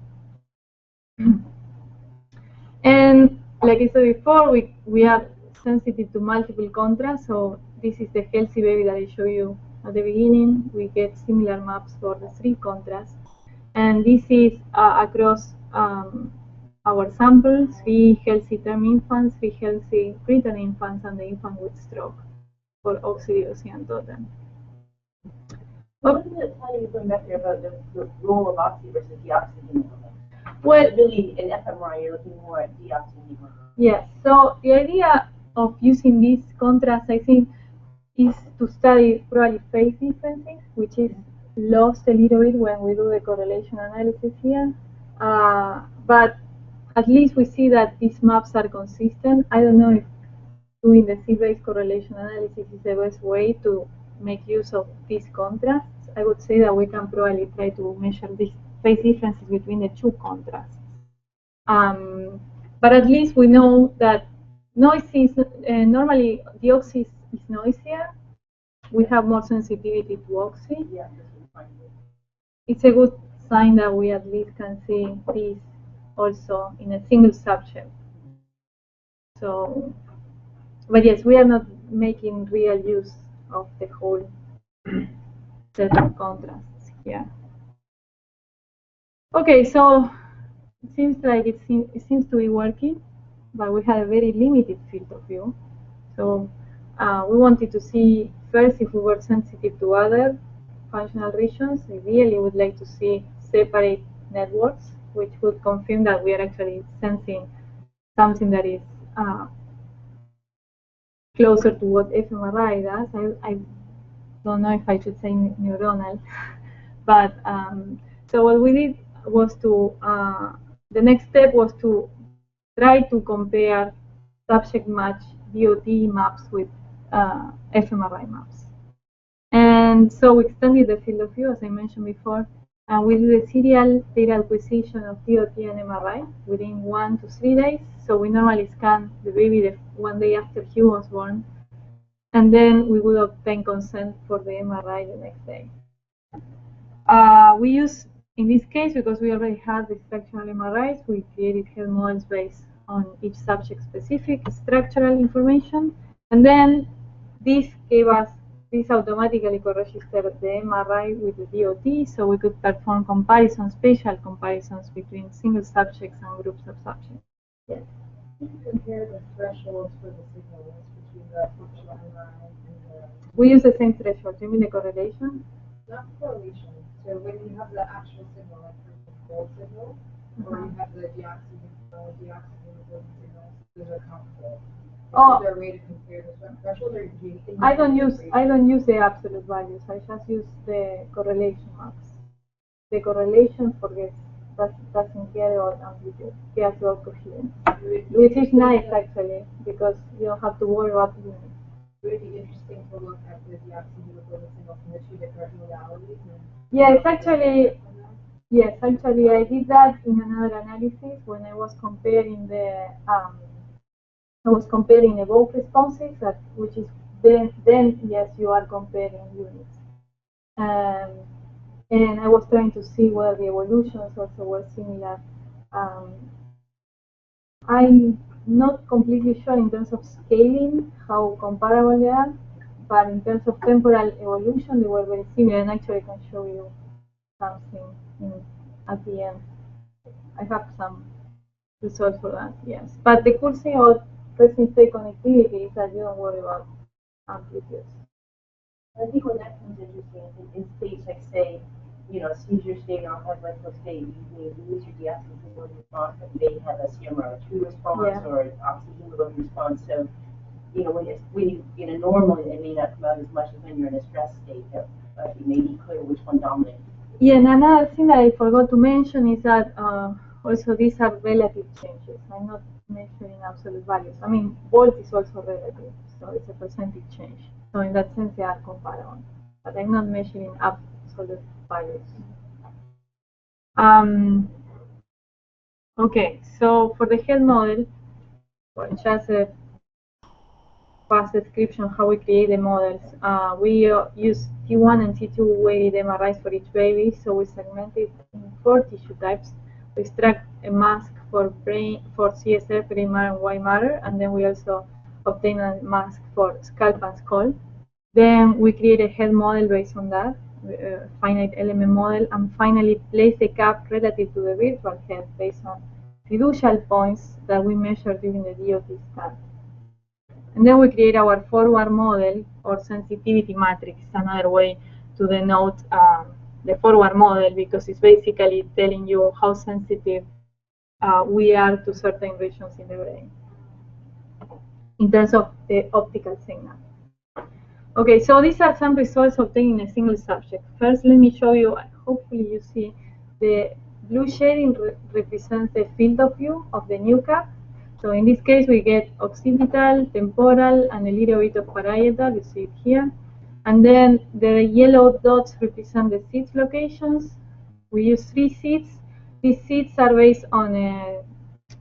And like I said before, we are sensitive to multiple contrasts. So this is the healthy baby that I showed you at the beginning. We get similar maps for the 3 contrasts. And this is across our samples, 3 healthy term infants, 3 healthy preterm infants, and the infant with stroke for oxytocin and totem. What does it tell you going back there about the role of oxy versus deoxyhemoglobin? Well, really, in fMRI, you're looking more at deoxyhemoglobin. Yes. So the idea of using this contrast, I think, is to study probably phase differences, which is lost a little bit when we do the correlation analysis here. But at least we see that these maps are consistent. I don't know if doing the C-based correlation analysis is the best way to make use of these contrasts. I would say that we can probably try to measure these phase differences between the 2 contrasts. But at least we know that noise is, normally the oxy is noisier. We have more sensitivity to oxy. Yeah. It's a good sign that we at least can see this also in a single subject. So, but yes, we are not making real use of the whole set of contrasts here. Okay, so it seems like it seems to be working, but we had a very limited field of view. So we wanted to see first if we were sensitive to other functional regions. We really would like to see separate networks, which would confirm that we are actually sensing something that is closer to what fMRI does. I don't know if I should say neuronal, but so what we did was to, the next step was to try to compare subject match DOT maps with fMRI maps. And so we extended the field of view, as I mentioned before, and we did a serial data acquisition of DOT and MRI within 1 to 3 days. So we normally scan the baby the 1 day after he was born, and then we would obtain consent for the MRI the next day. We use, in this case, because we already had the structural MRIs, we created health models based on each subject-specific structural information, and then this gave us, this automatically co-registered the MRI with the DOT, so we could perform comparisons, spatial comparisons between single subjects and groups of subjects. Yes. Can you compare the thresholds for the signals between the functional MRI and the... We use the same threshold. You mean the correlation? Not correlation. So when you have the actual signal, like for the control signal, or you have the deoxyhemoglobin signals, those are comparable. Is there a way to compare the threshold, or do you think? I don't use the absolute values. I just use the correlation maps. The correlation forgets doesn't care about amplitude, cares about coherence, which is nice actually because you don't have to worry about units. Would it be interesting to look at the deoxyhemoglobin signal from the 2 different modalities? Yes, actually, I did that in another analysis when I was comparing the evoked responses, which is then yes, you are comparing units. And I was trying to see whether the evolutions also were similar. I'm not completely sure in terms of scaling how comparable they are, but in terms of temporal evolution, they were very similar. And actually, I can show you something at the end. I have some results for that, yes. But the cool thing about resting state connectivity is that you don't worry about amplitudes. I think when that becomes interesting in states like, say, seizure state or hyperlectal state, you may lose your deoxyhemoglobin response, but you may have a CMR2 response or an oxyhemoglobin response. So, when you in a normal, it may not come out as much as when you're in a stress state. But it may be clear which one dominates. Yeah, and another thing that I forgot to mention is that also these are relative changes. I'm not measuring absolute values. I mean, volt is also relative, so it's a percentage change. So in that sense, they are comparable. But I'm not measuring absolute values. Okay, so for the health model, just a fast description of how we create the models. We use T1 and T2 weighted MRIs for each baby, so we segmented in 4 tissue types. We extract a mask for CSF, brain matter, and white matter, and then we also obtain a mask for scalp and skull. Then we create a health model based on that, finite element model, and finally place the cap relative to the virtual head based on fiducial points that we measure during the DOT scan. And then we create our forward model or sensitivity matrix, another way to denote the forward model, because it's basically telling you how sensitive we are to certain regions in the brain in terms of the optical signal. Okay, so these are some results obtained in a single subject. First, let me show you, hopefully you see, the blue shading represents the field of view of the new cap. So in this case, we get occipital, temporal, and a little bit of parietal. You see it here. And then the yellow dots represent the seats locations. We use 3 seats. These seats are based on a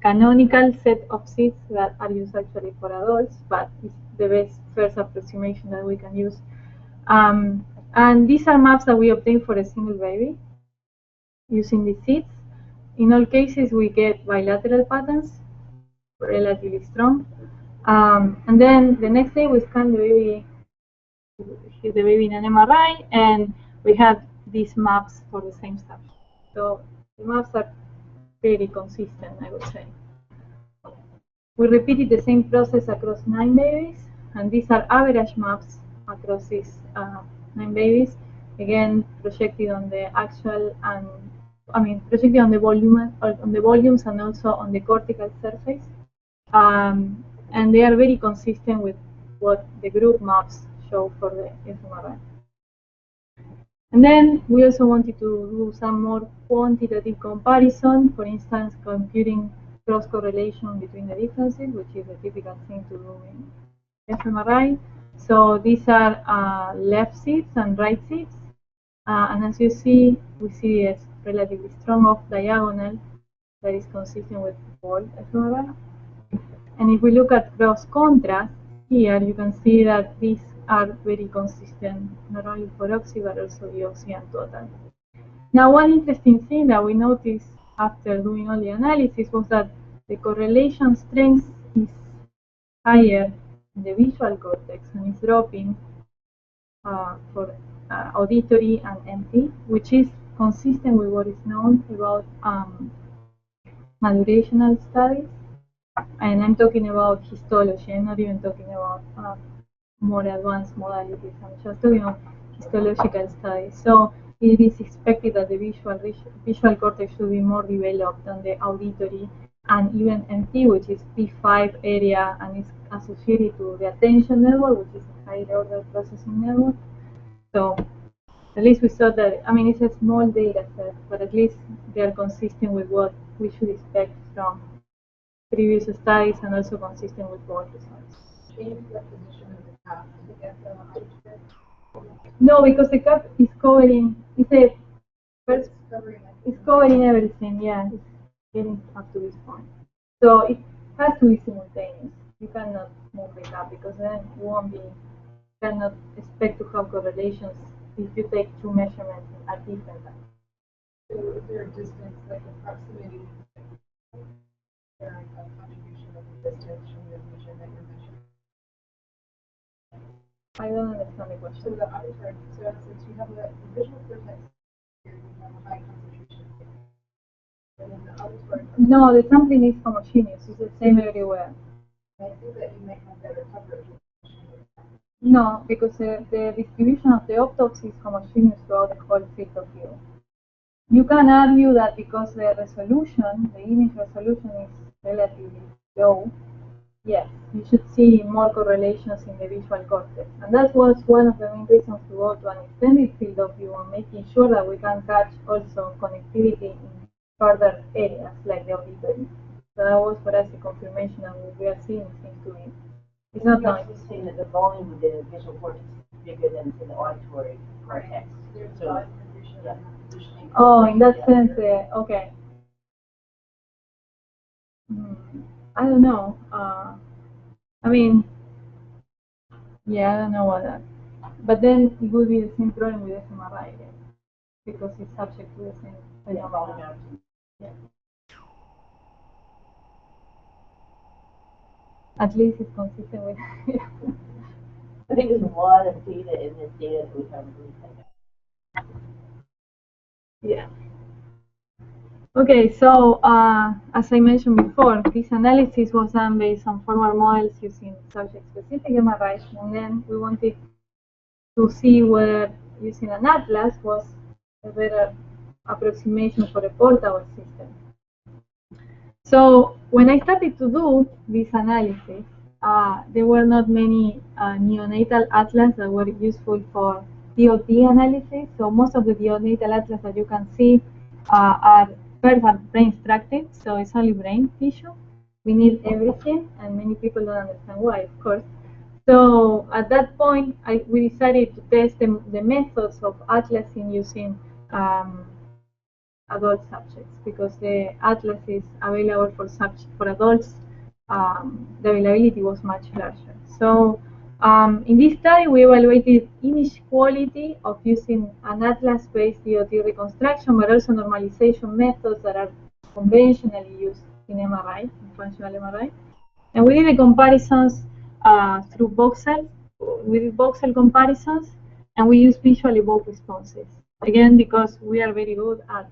canonical set of seats that are used actually for adults, but it's the best first approximation that we can use. And these are maps that we obtain for a single baby using these seats. In all cases, we get bilateral patterns, relatively strong. And then the next day we scan the baby in an MRI, and we have these maps for the same subject. So the maps are pretty consistent, I would say. We repeated the same process across 9 babies, and these are average maps across these 9 babies. Again, projected on the actual and projected on the volumes and also on the cortical surface. And they are very consistent with what the group maps show for the fMRI. And then we also wanted to do some more quantitative comparison, for instance, computing cross correlation between the differences, which is a typical thing to do in fMRI. So these are left seats and right seats. And as you see, we see a relatively strong off diagonal that is consistent with volt fMRI. And if we look at cross contrast, here you can see that these are very consistent, not only for oxy, but also the oxy and total. Now, one interesting thing that we noticed after doing all the analysis was that the correlation strength is higher in the visual cortex and is dropping for auditory and MT, which is consistent with what is known about madurational studies. And I'm talking about histology. I'm not even talking about more advanced modalities. I'm just talking about histological studies. So it is expected that the visual cortex should be more developed than the auditory and even MT, which is P5 area and is associated to the attention network, which is a higher order processing network. So at least we saw that, I mean, it's a small data set, but at least they are consistent with what we should expect from previous studies and also consistent with board results. Change the position of the cap to get the hydrogen. No, because the cap is covering, it's covering everything, yeah, it's getting up to this point. So it has to be simultaneous. You cannot move the cap because then it won't be cannot expect to have correlations if you take two measurements at different times. So is there a distance, like a proximity, or a contribution of the distance from the region that you're measuring? I don't understand the So question. the auditory, so since you have a visual cortex here, you have a high concentration here. And then the auditory, No, the sampling is homogeneous. It's the same everywhere. I think that you might have better coverage. No, because the distribution of the optops is homogeneous throughout the whole field of view. You can argue that because the resolution, the image resolution is relatively low, yes, you should see more correlations in the visual cortex. And that was one of the main reasons to go to an extended field of view and making sure that we can catch also connectivity in further areas like the auditory. So that was for us a confirmation of what we are seeing seems to be. It's not You're nice. also saying that the volume of the visual cortex is bigger than in the auditory cortex. There's So, a concentration yeah. of positioning. Oh, in that sense, okay. I don't know. I mean, yeah, I don't know what that. But then it would be the same problem with fMRI, because it's subject to the same phenomena. Yeah. At least it's consistent with. I think there's a lot of data in this data that we haven't really taken. Yeah. Okay, so as I mentioned before, this analysis was done based on formal models using subject-specific MRIs, and then we wanted to see whether using an atlas was a better approximation for a portable system. So when I started to do this analysis, there were not many neonatal atlas that were useful for DOT analysis. So most of the neonatal atlas that you can see are first are brain extracted, so it's only brain tissue. We need everything, and many people don't understand why, of course. So at that point, we decided to test the methods of atlasing using adult subjects, because the atlas is available for adults. The availability was much larger. So in this study, we evaluated image quality of using an atlas-based DOT reconstruction, but also normalization methods that are conventionally used in MRI, in functional MRI. And we did the comparisons through voxel. We did voxel comparisons, and we used visual evoked responses. Again, because we are very good at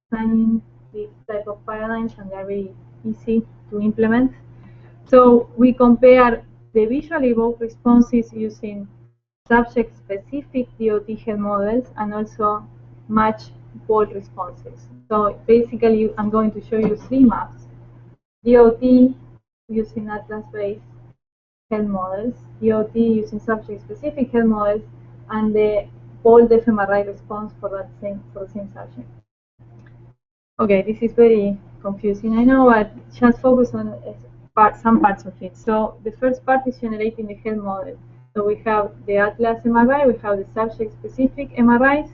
designing these type of paradigms, and they're very easy to implement. So we compare the visual evoked responses using subject-specific DOT head models and also match ball responses. So basically, I'm going to show you three maps: DOT using atlas-based head models, DOT using subject-specific head models, and the bold fMRI response for the same subject. Okay, this is very confusing, I know, but just focus on some parts of it. So the first part is generating the head model. So we have the atlas MRI, we have the subject-specific MRIs.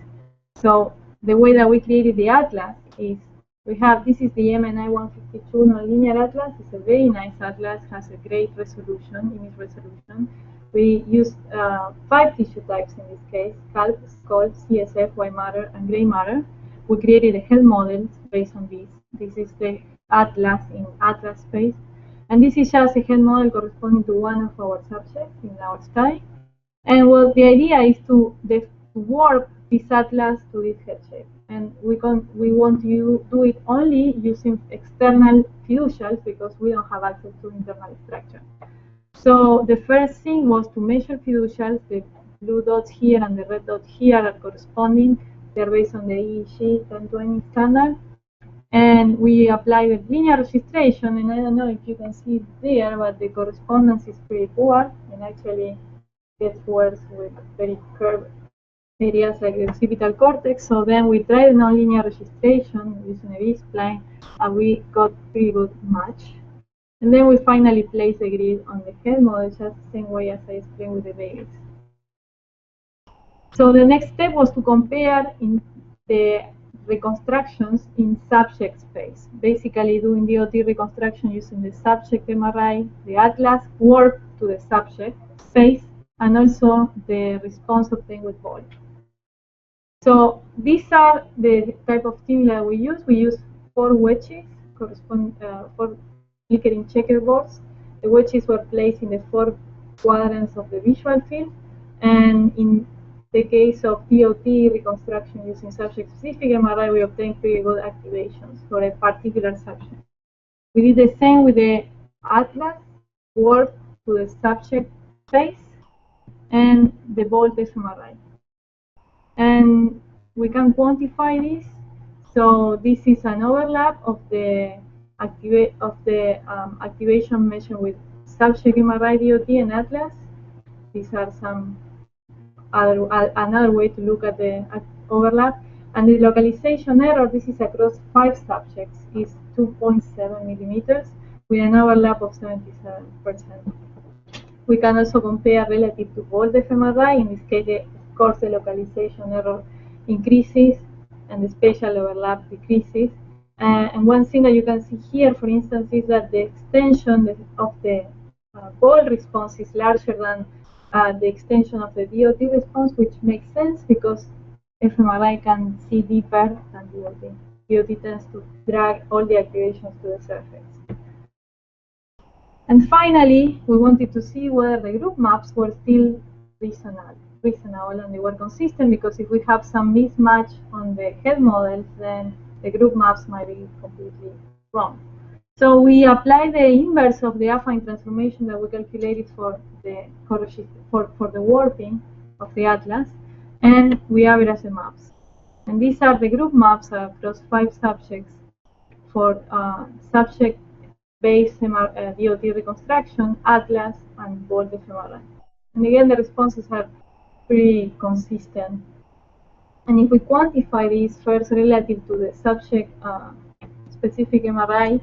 So the way that we created the atlas is this is the MNI 152 nonlinear atlas. It's a very nice atlas, has a great resolution, image resolution. We used 5 tissue types in this case: scalp, skull, CSF, white matter, and gray matter. We created a head model based on this. This is the atlas in atlas space. And this is just a head model corresponding to one of our subjects in our study. And well, the idea is to warp this atlas to this head shape. And we want to do it only using external fiducials, because we don't have access to internal structure. So the first thing was to measure fiducials. The blue dots here and the red dots here are corresponding. They're based on the EEG 1020 standard. And we apply the linear registration, and I don't know if you can see it there, but the correspondence is pretty poor, and actually gets worse with very curved areas like the occipital cortex. So then we tried nonlinear registration using a B-spline, and we got pretty good match. And then we finally place the grid on the head model, just the same way as I explained with the babies. So the next step was to compare in the reconstructions in subject space, basically doing DOT reconstruction using the subject MRI, the atlas, warp to the subject space, and also the response obtained with ball. So these are the type of stimuli we use. We use 4 wedges, for flickering checkerboards. The wedges were placed in the 4 quadrants of the visual field, and in the case of DOT reconstruction using subject-specific MRI, we obtained pretty good activations for a particular subject. We did the same with the atlas, work to the subject face, and the bolt fMRI. And we can quantify this. So this is an overlap of the activation measured with subject MRI, DOT, and atlas. These are some another way to look at the overlap. And the localization error, this is across 5 subjects, is 2.7 millimeters with an overlap of 77%. We can also compare relative to bold fMRI. In this case, of course, the localization error increases and the spatial overlap decreases. And one thing that you can see here, for instance, is that the extension of the bold response is larger than the extension of the DOT response, which makes sense because fMRI can see deeper than DOT. DOT tends to drag all the activations to the surface. And finally, we wanted to see whether the group maps were still reasonable and they were consistent, because if we have some mismatch on the head models, then the group maps might be completely wrong. So we applied the inverse of the affine transformation that we calculated for the warping of the atlas, and we average the maps. And these are the group maps across 5 subjects for subject-based DOT reconstruction, atlas, and bold fMRI. And again, the responses are pretty consistent. And if we quantify these first relative to the subject-specific MRI,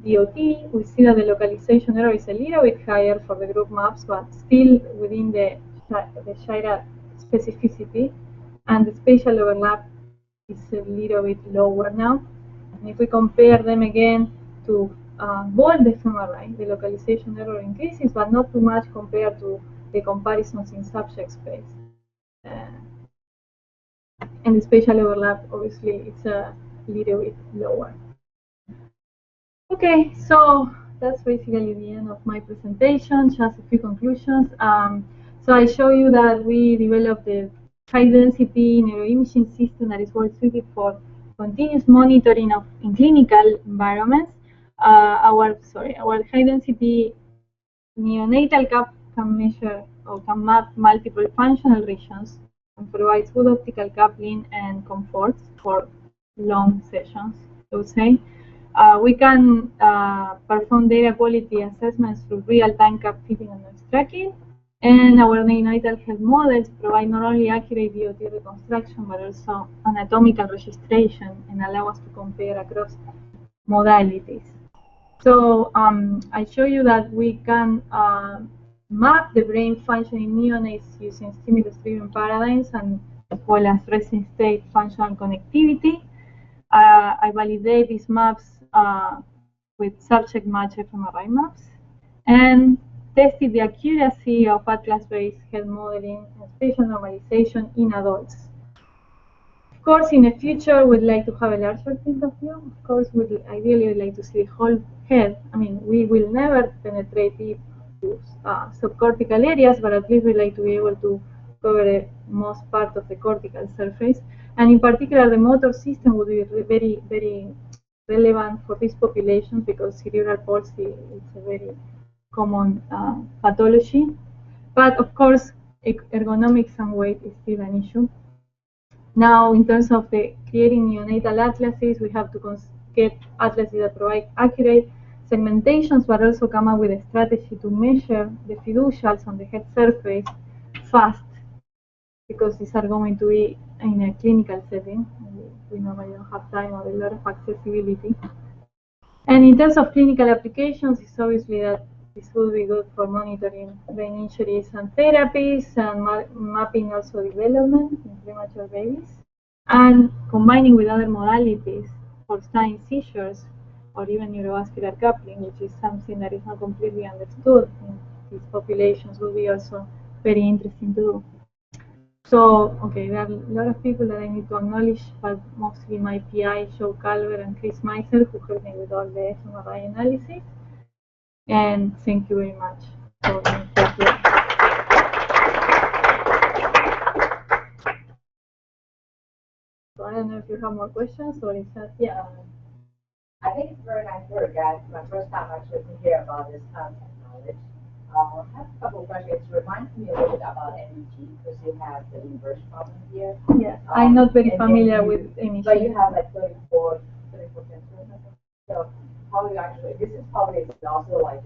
DOT, we see that the localization error is a little bit higher for the group maps, but still within the Shira specificity, and the spatial overlap is a little bit lower now. And if we compare them again to bold fMRI, the localization error increases, but not too much compared to the comparisons in subject space. And the spatial overlap, obviously, it's a little bit lower. Okay, so that's basically the end of my presentation. Just a few conclusions. So I show you that we developed a high-density neuroimaging system that is well suited for continuous monitoring in clinical environments. Our high-density neonatal cap can measure or can map multiple functional regions and provides good optical coupling and comfort for long sessions, I would say. We can perform data quality assessments through real-time cap fitting and noise tracking. And our neonatal health models provide not only accurate DOT reconstruction, but also anatomical registration and allow us to compare across modalities. So I show you that we can map the brain function in neonates using stimulus-driven paradigms and as well as resting state functional connectivity. I validate these maps with subject match fMRI maps and tested the accuracy of atlas-based health modeling and spatial normalization in adults. Of course, in the future, we'd like to have a larger field of view. Of course, ideally, we'd like to see the whole head. I mean, we will never penetrate deep to subcortical areas, but at least we'd like to be able to cover the most part of the cortical surface. And in particular, the motor system would be very, very relevant for this population because cerebral palsy is a very common pathology. But of course, ergonomics and weight is still an issue. Now, in terms of creating neonatal atlases, we have to get atlases that provide accurate segmentations, but also come up with a strategy to measure the fiducials on the head surface fast, because these are going to be in a clinical setting. We normally don't have time or a lot of accessibility. And in terms of clinical applications, it's obviously that this will be good for monitoring brain injuries and therapies and mapping also development in premature babies. And combining with other modalities for studying seizures or even neurovascular coupling, which is something that is not completely understood in these populations will be also very interesting to do. So, okay, there are a lot of people that I need to acknowledge, but mostly my PI, Joe Calver and Chris Meiser, who helped me with all the fMRI analysis. And thank you very much for being here. So I don't know if you have more questions or is that, yeah. I think it's very nice work, guys. My first time actually to hear about this content knowledge. I have a couple of questions. It reminds me a little bit about MEG because you have the inverse problem here. Yes, I'm not very familiar with MEG. But you have like 34 tensors. So how you actually, this is probably also like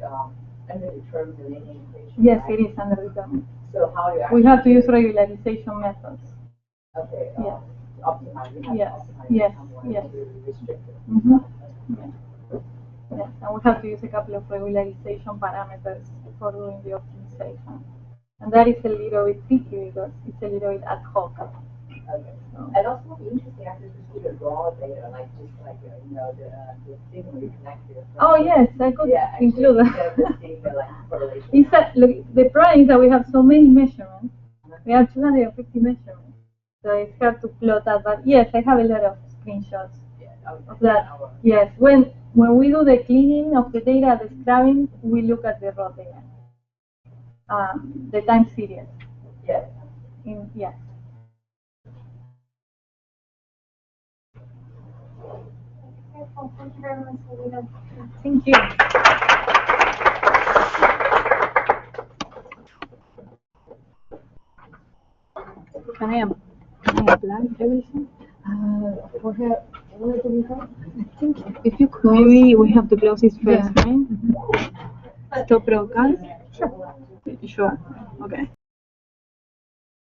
underdetermined linear equation. Yes, right? it is underdetermined. So how you actually. We have to use regularization methods. Okay. Yes. Optimize. Yes. Yes. Yes. Mm-hmm. Yes. Yes, and we have to use a couple of regularization parameters for doing the optimization. And that is a little bit tricky because it's a little bit ad hoc. Okay. So. And also be interesting after you see the raw data, like just like the signal you connect to. Oh yes, I could include that. Like, look, the problem is that we have so many measurements. We have 250 measurements, so it's hard to plot that. But yes, I have a lot of screenshots of that. Yes, when we do the cleaning of the data, the scrubbing, we look at the raw data, the time series. Yes. Yes. Thank you very much, Selena. Thank you. Can I apply everything? For her, what do we have? I think if you close, maybe we have to close this first, right? Stop broadcast. Sure. Okay.